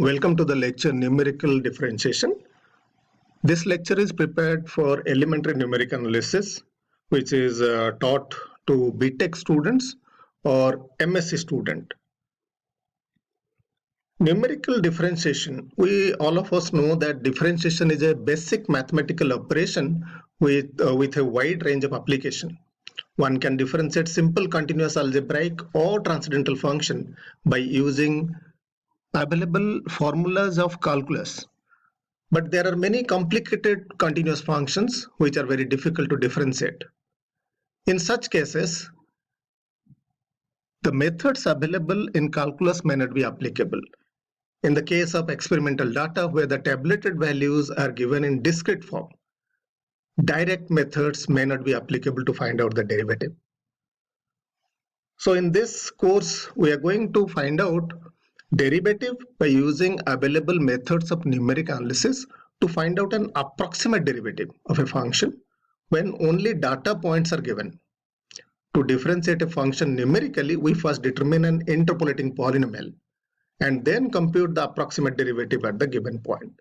Welcome to the lecture Numerical Differentiation. This lecture is prepared for elementary numeric analysis, which is taught to BTech students or MSc student. Numerical differentiation, all of us know that differentiation is a basic mathematical operation with a wide range of application. One can differentiate simple continuous algebraic or transcendental function by using available formulas of calculus. But there are many complicated continuous functions which are very difficult to differentiate. In such cases, the methods available in calculus may not be applicable. In the case of experimental data where the tabulated values are given in discrete form, direct methods may not be applicable to find out the derivative. So in this course, we are going to find out derivative by using available methods of numeric analysis to find out an approximate derivative of a function when only data points are given. To differentiate a function numerically, we first determine an interpolating polynomial and then compute the approximate derivative at the given point.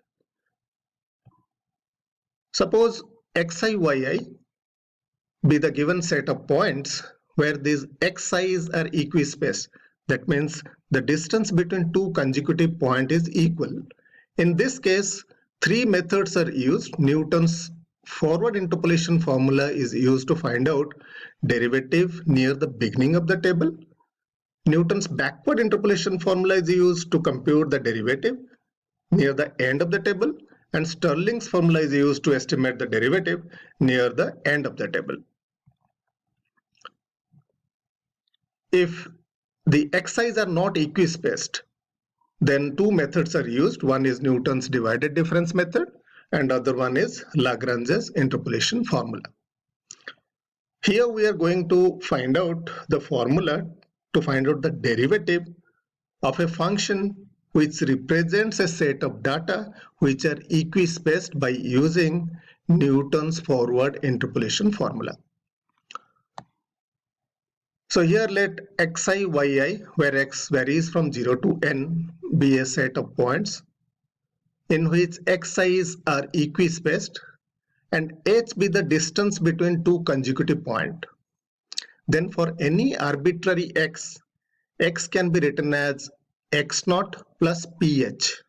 Suppose xi, yi be the given set of points where these xi's are equispaced. That means the distance between two consecutive points is equal. In this case, three methods are used. Newton's forward interpolation formula is used to find out derivative near the beginning of the table. Newton's backward interpolation formula is used to compute the derivative near the end of the table, and Stirling's formula is used to estimate the derivative near the end of the table. If the xi's are not equispaced, then two methods are used. One is Newton's divided difference method and other one is Lagrange's interpolation formula. Here we are going to find out the formula to find out the derivative of a function which represents a set of data which are equispaced by using Newton's forward interpolation formula. So here let xi, yi, where x varies from 0 to n, be a set of points in which xi's are equispaced and h be the distance between two consecutive points. Then for any arbitrary x can be written as x0 plus ph,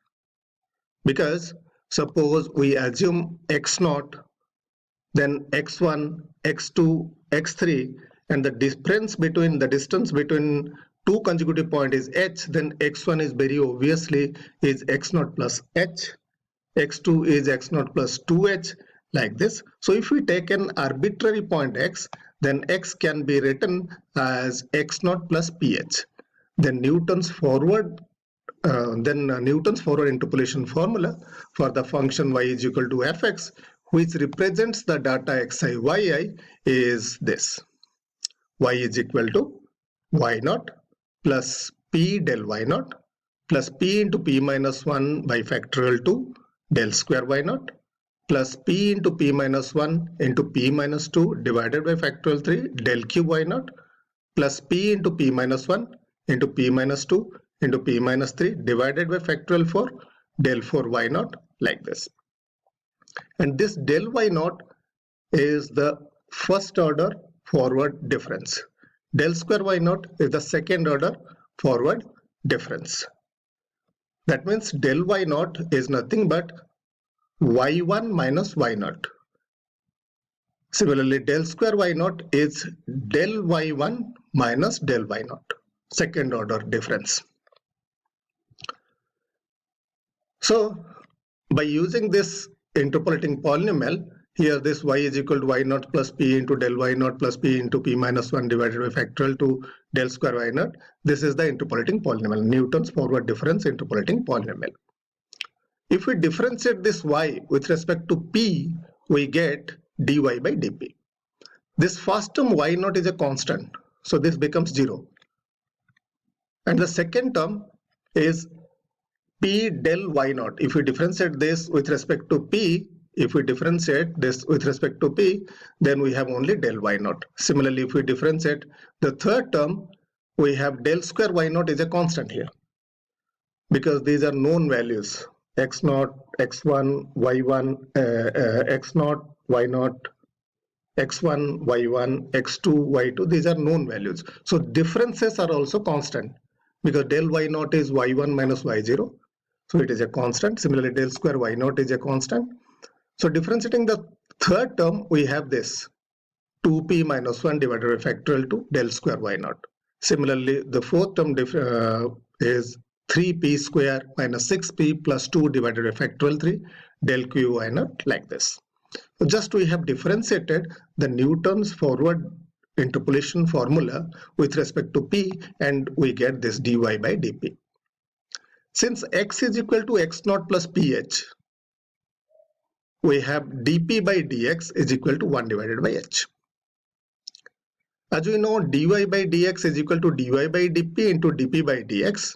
because suppose we assume x0, then x1, x2, x3, and the distance between two consecutive points is h, then x1 is very obviously is x0 plus h, x2 is x0 plus 2h, like this. So if we take an arbitrary point x, then x can be written as x0 plus ph. Then Newton's forward interpolation formula for the function y is equal to fx, which represents the data xi, yi, is this. Y is equal to y0 plus p del y0 plus p into p minus 1 by factorial 2 del square y0 plus p into p minus 1 into p minus 2 divided by factorial 3 del cube y0 plus p into p minus 1 into p minus 2 into p minus 3 divided by factorial 4 del 4 y0, like this. And this del y0 is the first order forward difference. Del square y0 is the second order forward difference. That means del y0 is nothing but y1 minus y0. Similarly, del square y0 is del y1 minus del y0, second order difference. So by using this interpolating polynomial, here this y is equal to y0 plus p into del y0 plus p into p minus 1 divided by factorial 2 del square y0. This is the interpolating polynomial, Newton's forward difference interpolating polynomial. If we differentiate this y with respect to p, we get dy by dp. This first term y0 is a constant, so this becomes 0. And the second term is p del y0. If we differentiate this with respect to p, then we have only del y0. Similarly, if we differentiate the third term, we have del square y0 is a constant here. because these are known values, x0, x1, y1, x0, y0, x1, y1, x2, y2, these are known values. So differences are also constant because del y0 is y1 minus y0. So it is a constant. Similarly, del square y0 is a constant. So differentiating the third term, we have this 2p minus 1 divided by factorial 2 del square y0. Similarly, the fourth term is 3p square minus 6p plus 2 divided by factorial 3 del q y0, like this. So just we have differentiated the Newton's forward interpolation formula with respect to p, and we get this dy by dp. Since x is equal to x0 plus ph, we have dp by dx is equal to 1 divided by h. As we know, dy by dx is equal to dy by dp into dp by dx.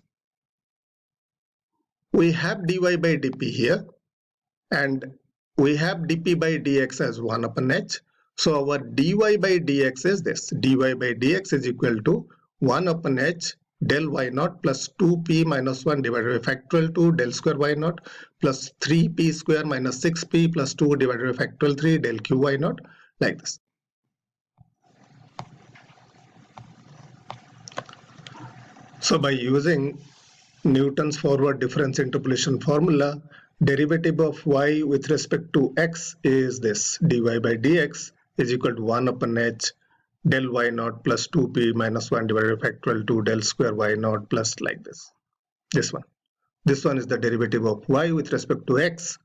We have dy by dp here, and we have dp by dx as 1 upon h. So our dy by dx is this. Dy by dx is equal to 1 upon h del y0 plus 2p minus 1 divided by factorial 2 del square y0 plus 3p square minus 6p plus 2 divided by factorial 3 del q y0, like this. So by using Newton's forward difference interpolation formula, derivative of y with respect to x is this. Dy by dx is equal to 1 upon h del y0 plus 2p minus 1 divided by factorial 2 del square y0 plus, like this. This one. This one is the derivative of y with respect to x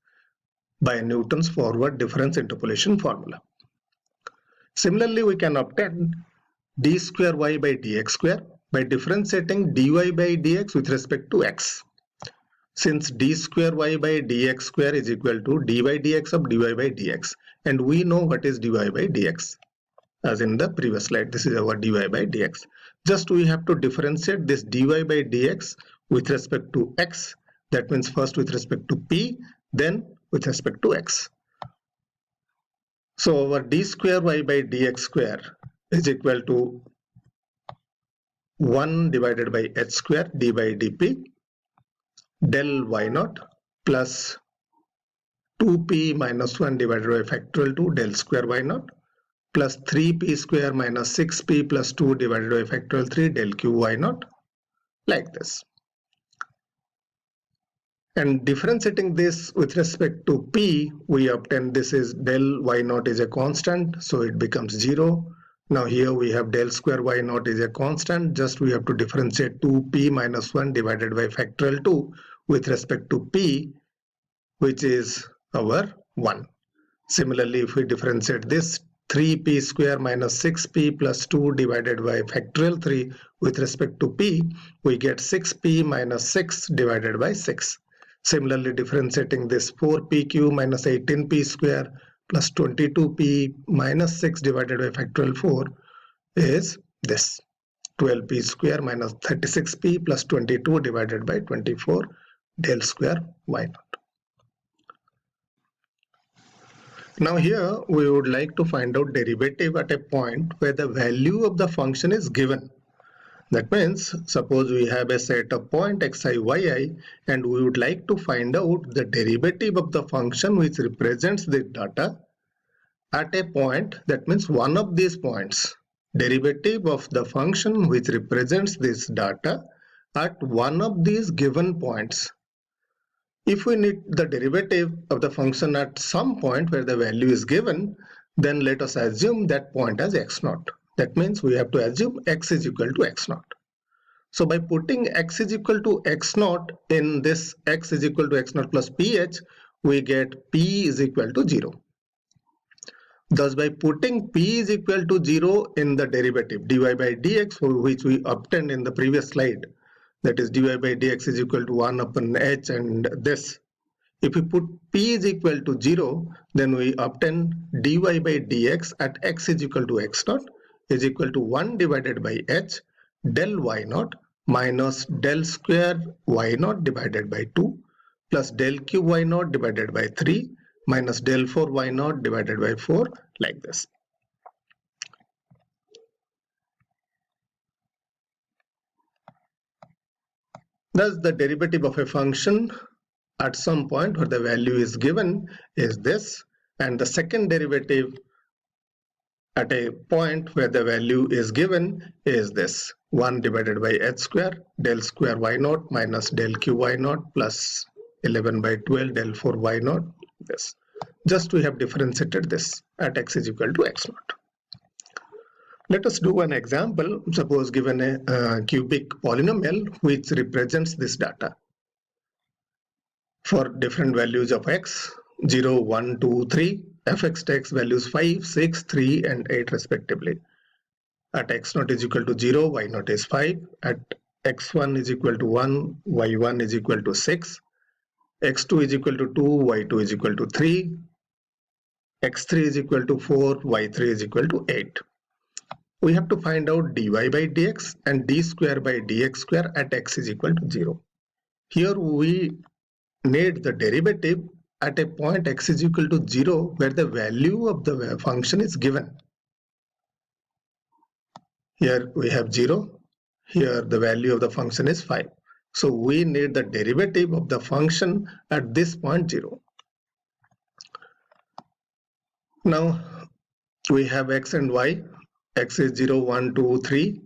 by Newton's forward difference interpolation formula. Similarly, we can obtain d square y by dx square by differentiating dy by dx with respect to x. Since d square y by dx square is equal to dy by dx of dy by dx, and we know what is dy by dx. As in the previous slide, this is our dy by dx. Just we have to differentiate this dy by dx with respect to x. That means first with respect to p, then with respect to x. So our d square y by dx square is equal to 1 divided by h square d by dp del y0 plus 2p minus 1 divided by factorial 2 del square y0 plus 3p square minus 6p plus 2 divided by factorial 3 del q y0, like this. And differentiating this with respect to p, we obtain this is del y0 is a constant, so it becomes 0. Now here we have del square y0 is a constant, just we have to differentiate 2p minus 1 divided by factorial 2 with respect to p, which is our 1. Similarly, if we differentiate this 3p square minus 6p plus 2 divided by factorial 3 with respect to p, we get 6p minus 6 divided by 6. Similarly, differentiating this 4pq minus 18p square plus 22p minus 6 divided by factorial 4 is this 12p square minus 36p plus 22 divided by 24 del square y0. Now here we would like to find out derivative at a point where the value of the function is given. That means suppose we have a set of point xi, yi, and we would like to find out the derivative of the function which represents the data at a point, that means one of these points. Derivative of the function which represents this data at one of these given points. If we need the derivative of the function at some point where the value is given, then let us assume that point as x0. That means we have to assume x is equal to x0. So by putting x is equal to x0 in this x is equal to x0 plus ph, we get p is equal to 0. Thus by putting p is equal to 0 in the derivative dy by dx, which we obtained in the previous slide, that is dy by dx is equal to 1 upon h, and this, if we put p is equal to 0, then we obtain dy by dx at x is equal to x0 is equal to 1 divided by h del y0 minus del square y0 divided by 2 plus del q y0 divided by 3 minus del 4 y0 divided by 4, like this. Thus, the derivative of a function at some point where the value is given is this, and the second derivative at a point where the value is given is this 1 divided by h square del square y naught minus del q y naught plus 11 by 12 del 4 y naught. This just we have differentiated this at x is equal to x naught. Let us do an example. Suppose given a cubic polynomial which represents this data for different values of x 0, 1, 2, 3. Fx takes values 5, 6, 3 and 8 respectively. At x naught is equal to 0, y naught is 5. At x1 is equal to 1, y1 is equal to 6. x2 is equal to 2, y2 is equal to 3. x3 is equal to 4, y3 is equal to 8. We have to find out dy by dx and d square by dx square at x is equal to 0. Here we need the derivative at a point x is equal to 0 where the value of the function is given. Here we have 0. Here the value of the function is 5. So we need the derivative of the function at this point 0. Now we have x and y. X is 0, 1, 2, 3.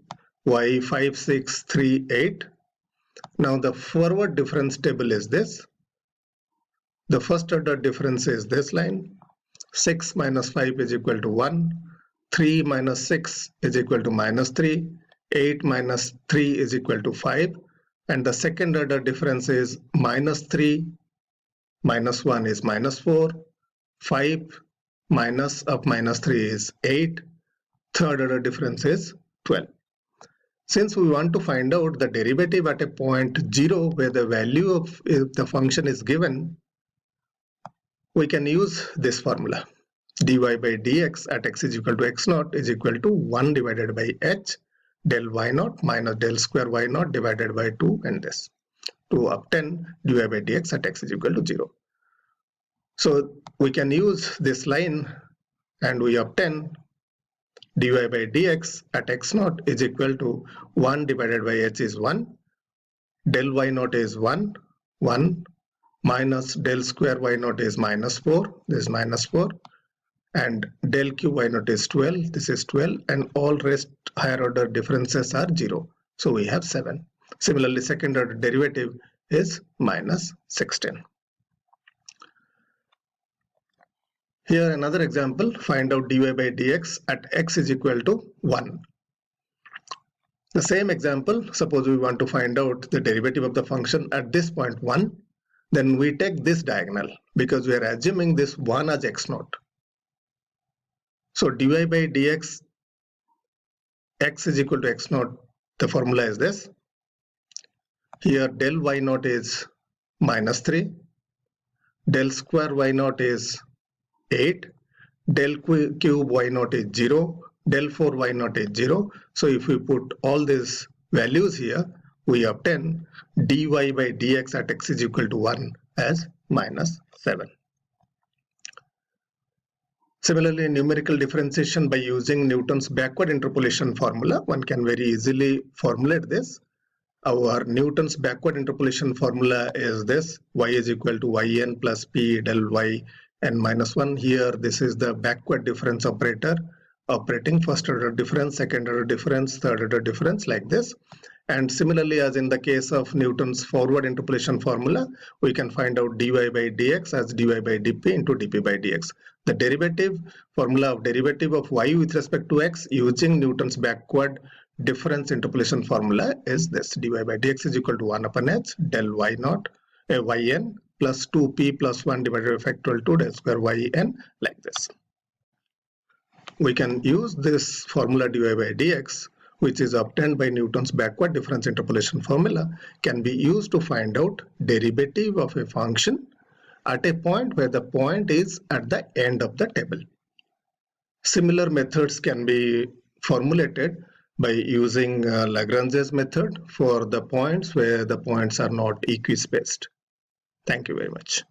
Y 5, 6, 3, 8. Now the forward difference table is this. The first order difference is this line. 6 minus 5 is equal to 1. 3 minus 6 is equal to minus 3. 8 minus 3 is equal to 5. And the second order difference is minus 3. Minus 1 is minus 4. 5 minus of minus 3 is 8. Third order difference is 12. Since we want to find out the derivative at a point 0 where the value of the function is given, we can use this formula. Dy by dx at x is equal to x naught is equal to 1 divided by h del y naught minus del square y naught divided by 2 and this to obtain dy by dx at x is equal to 0. So we can use this line and we obtain dy by dx at x naught is equal to 1 divided by h is 1, del y naught is 1, minus del square y naught is minus 4, this is minus 4, and del q y naught is 12, this is 12, and all rest higher order differences are 0. So we have 7. Similarly, second order derivative is minus 16. Here another example, find out dy by dx at x is equal to 1. The same example, suppose we want to find out the derivative of the function at this point 1, then we take this diagonal because we are assuming this 1 as x naught. So dy by dx x is equal to x naught, the formula is this. Here del y naught is minus 3, del square y naught is 8, del cube y naught is 0, del 4 y naught is 0. So if we put all these values here, we obtain dy by dx at x is equal to 1 as minus 7. Similarly, numerical differentiation by using Newton's backward interpolation formula, one can very easily formulate this. Our Newton's backward interpolation formula is this: y is equal to yn plus p del y n minus 1. Here this is the backward difference operator operating first order difference, second order difference, third order difference, like this. And similarly, as in the case of Newton's forward interpolation formula, we can find out dy by dx as dy by dp into dp by dx. The derivative formula of derivative of y with respect to x using Newton's backward difference interpolation formula is this: dy by dx is equal to 1 upon h del y naught yn plus 2p plus 1 divided by factorial 2 del square yn, like this. We can use this formula dy by dx, which is obtained by Newton's backward difference interpolation formula, can be used to find out derivative of a function at a point where the point is at the end of the table. Similar methods can be formulated by using Lagrange's method for the points where the points are not equispaced. Thank you very much.